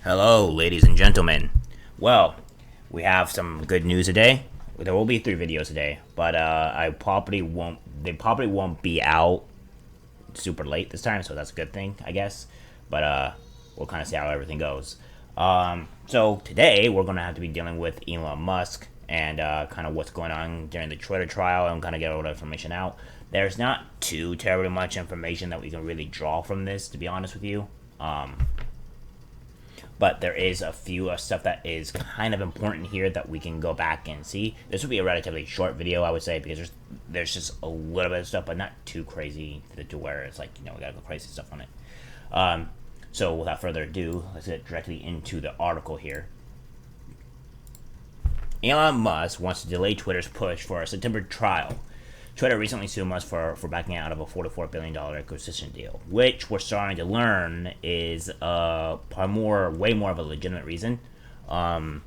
Hello, ladies and gentlemen. Well, we have some good news today. There will be 3 videos today, but I probably won't. They probably won't be out super late this time, so that's a good thing, I guess. But we'll kind of see how everything goes. So today we're gonna have to be dealing with Elon Musk and kind of what's going on during the Twitter trial and kind of get all the information out. There's not too terribly much information that we can really draw from this, to be honest with you. But there is a few stuff that is kind of important here that we can go back and see. This will be a relatively short video, I would say, because there's just a little bit of stuff, but not too crazy to where it's like, we gotta go crazy stuff on it. So without further ado, let's get directly into the article here. Elon Musk wants to delay Twitter's push for a September trial. Twitter recently sued Musk for backing out of a $44 billion acquisition deal, which we're starting to learn is way more of a legitimate reason. All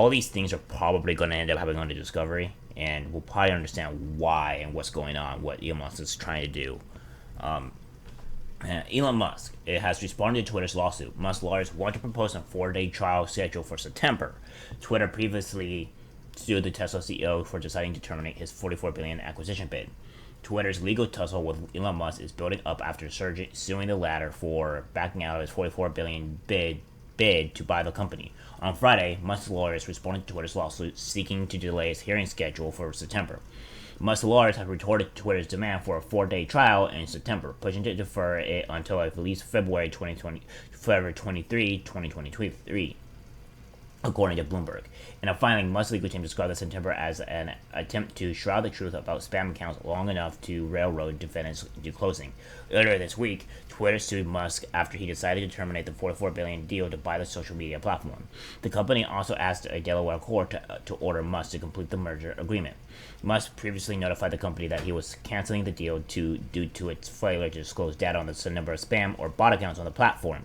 these things are probably going to end up having on the discovery, and we'll probably understand why and what's going on, what Elon Musk is trying to do. Elon Musk has responded to Twitter's lawsuit. Musk's lawyers want to propose a 4-day trial schedule for September. Twitter previously sued the Tesla CEO for deciding to terminate his $44 billion acquisition bid. Twitter's legal tussle with Elon Musk is building up after suing the latter for backing out of his $44 billion bid to buy the company. On Friday, Musk's lawyers responded to Twitter's lawsuit seeking to delay his hearing schedule for September. Musk's lawyers have retorted to Twitter's demand for a 4-day trial in September, pushing to defer it until at least February 23, 2023. According to Bloomberg. In a filing, Musk's legal team described the September as an attempt to shroud the truth about spam accounts long enough to railroad defendants into closing. Earlier this week, Twitter sued Musk after he decided to terminate the $44 billion deal to buy the social media platform. The company also asked a Delaware court to order Musk to complete the merger agreement. Musk previously notified the company that he was canceling the deal due to its failure to disclose data on the number of spam or bot accounts on the platform.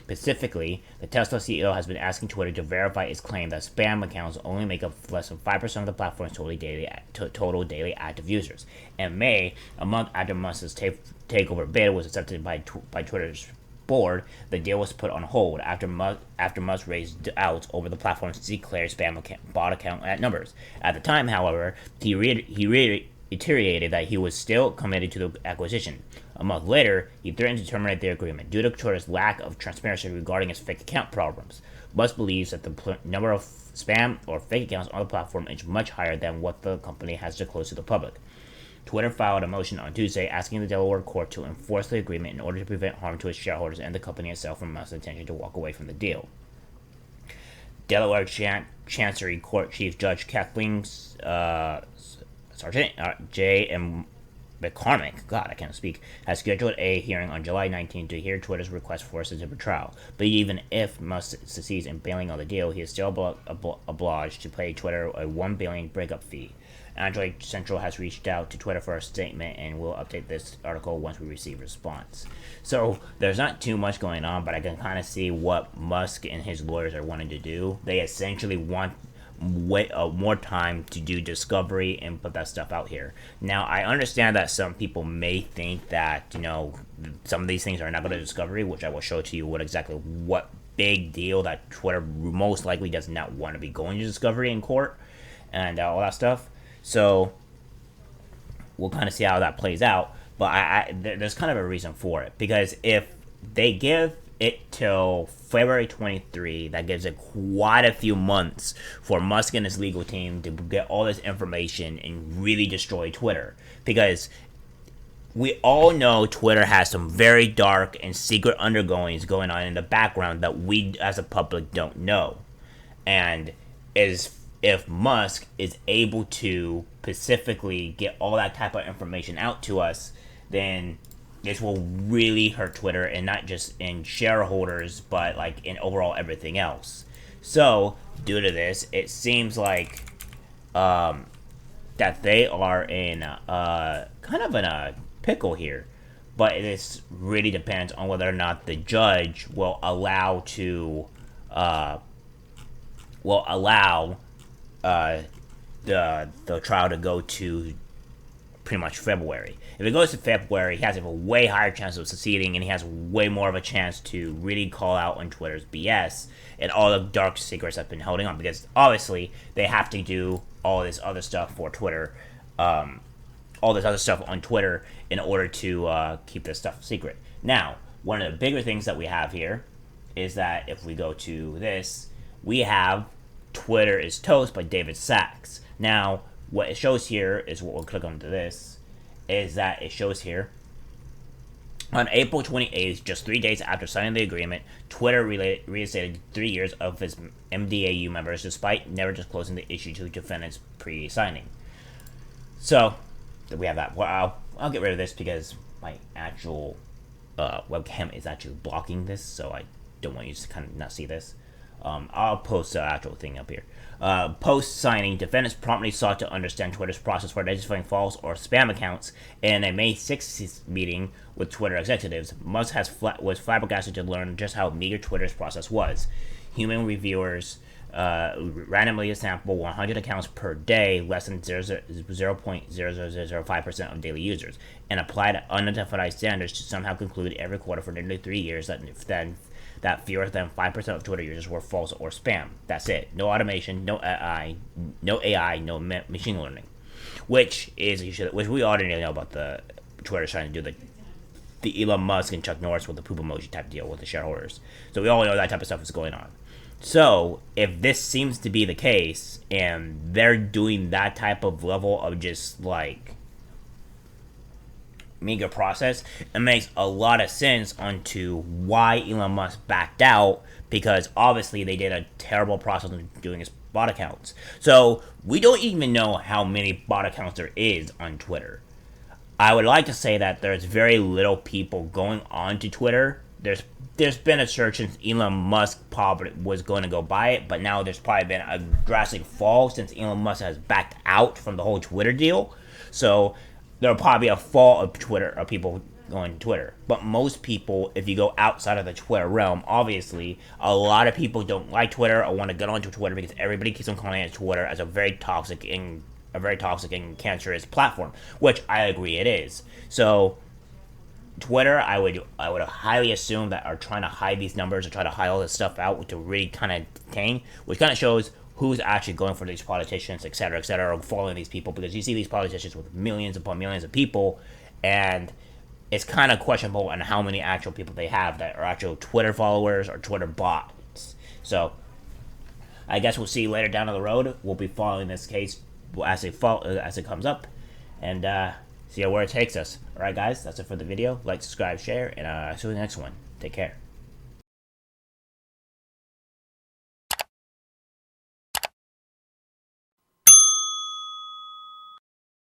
Specifically, the Tesla CEO has been asking Twitter to verify its claim that spam accounts only make up less than 5% of the platform's total daily active users. In May, a month after Musk's takeover bid was accepted by Twitter's board, the deal was put on hold after Musk raised doubts over the platform's declared bot account numbers. At the time, however, he reiterated that he was still committed to the acquisition. A month later, he threatened to terminate the agreement due to Twitter's lack of transparency regarding its fake account problems. Musk believes that the number of spam or fake accounts on the platform is much higher than what the company has disclosed to the public. Twitter filed a motion on Tuesday asking the Delaware court to enforce the agreement in order to prevent harm to its shareholders and the company itself from Musk's intention to walk away from the deal. Delaware Chancery Court Chief Judge Kathleen Sargent J. M. McCormick, God, I can't speak, has scheduled a hearing on July 19 to hear Twitter's request for a September trial. But even if Musk succeeds in bailing on the deal, he is still obliged to pay Twitter a $1 billion breakup fee. Android Central has reached out to Twitter for a statement, and we'll update this article once we receive a response. So there's not too much going on, but I can kind of see what Musk and his lawyers are wanting to do. They essentially want more time to do discovery and put that stuff out here. Now, I understand that some people may think that, some of these things are not going to discovery, which I will show to you what big deal that Twitter most likely does not want to be going to discovery in court and all that stuff. So we'll kind of see how that plays out. But there's kind of a reason for it, because if they give it till February 23, that gives it quite a few months for Musk and his legal team to get all this information and really destroy Twitter. Because we all know Twitter has some very dark and secret undergoings going on in the background that we as a public don't know. And if Musk is able to specifically get all that type of information out to us, then this will really hurt Twitter, and not just in shareholders, but like in overall everything else. So, due to this, it seems like that they are in kind of in a pickle here. But this really depends on whether or not the judge will allow the trial to go to pretty much February. If it goes to February, he has a way higher chance of succeeding, and he has way more of a chance to really call out on Twitter's BS and all the dark secrets that's been holding on. Because obviously, they have to do all this other stuff for Twitter, all this other stuff on Twitter in order to keep this stuff secret. Now, one of the bigger things that we have here is that if we go to this, we have Twitter is Toast by David Sachs. Now, what it shows here is what we'll click onto this, is that it shows here on April 28th, just 3 days after signing the agreement, Twitter reinstated 3 years of its MDAU members despite never disclosing the issue to defendants pre-signing. So, we have that. Well, I'll get rid of this because my actual webcam is actually blocking this, so I don't want you to kind of not see this. I'll post the actual thing up here. Post-signing, defendants promptly sought to understand Twitter's process for identifying false or spam accounts. In a May 6th meeting with Twitter executives, Musk was flabbergasted to learn just how meager Twitter's process was. Human reviewers randomly sample 100 accounts per day, less than 0.0005% of daily users, and applied unidentified standards to somehow conclude every quarter for nearly 3 years that fewer than 5% of Twitter users were false or spam. That's it. No automation, no AI, no machine learning, which we already know about the Twitter trying to do the Elon Musk and Chuck Norris with the poop emoji type deal with the shareholders. So we all know that type of stuff is going on. So if this seems to be the case, and they're doing that type of level of just like meager process, it makes a lot of sense onto why Elon Musk backed out, because obviously they did a terrible process of doing his bot accounts. So we don't even know how many bot accounts there is on Twitter. I would like to say that there's very little people going on to Twitter. There's been a surge since Elon Musk probably was going to go buy it, but now there's probably been a drastic fall since Elon Musk has backed out from the whole Twitter deal. So there'll probably be a fall of people going to Twitter. But most people, if you go outside of the Twitter realm, obviously, a lot of people don't like Twitter or want to get onto Twitter because everybody keeps on calling it Twitter as a very toxic and cancerous platform, which I agree it is. So Twitter, I would highly assume that are trying to hide these numbers or try to hide all this stuff out to really kind of tame, which kind of shows who's actually going for these politicians, et cetera, or following these people, because you see these politicians with millions upon millions of people, and it's kind of questionable on how many actual people they have that are actual Twitter followers or Twitter bots. So I guess we'll see later down the road. We'll be following this case as it comes up, and see where it takes us. Alright guys, that's it for the video. Like, subscribe, share, and see you in the next one. Take care.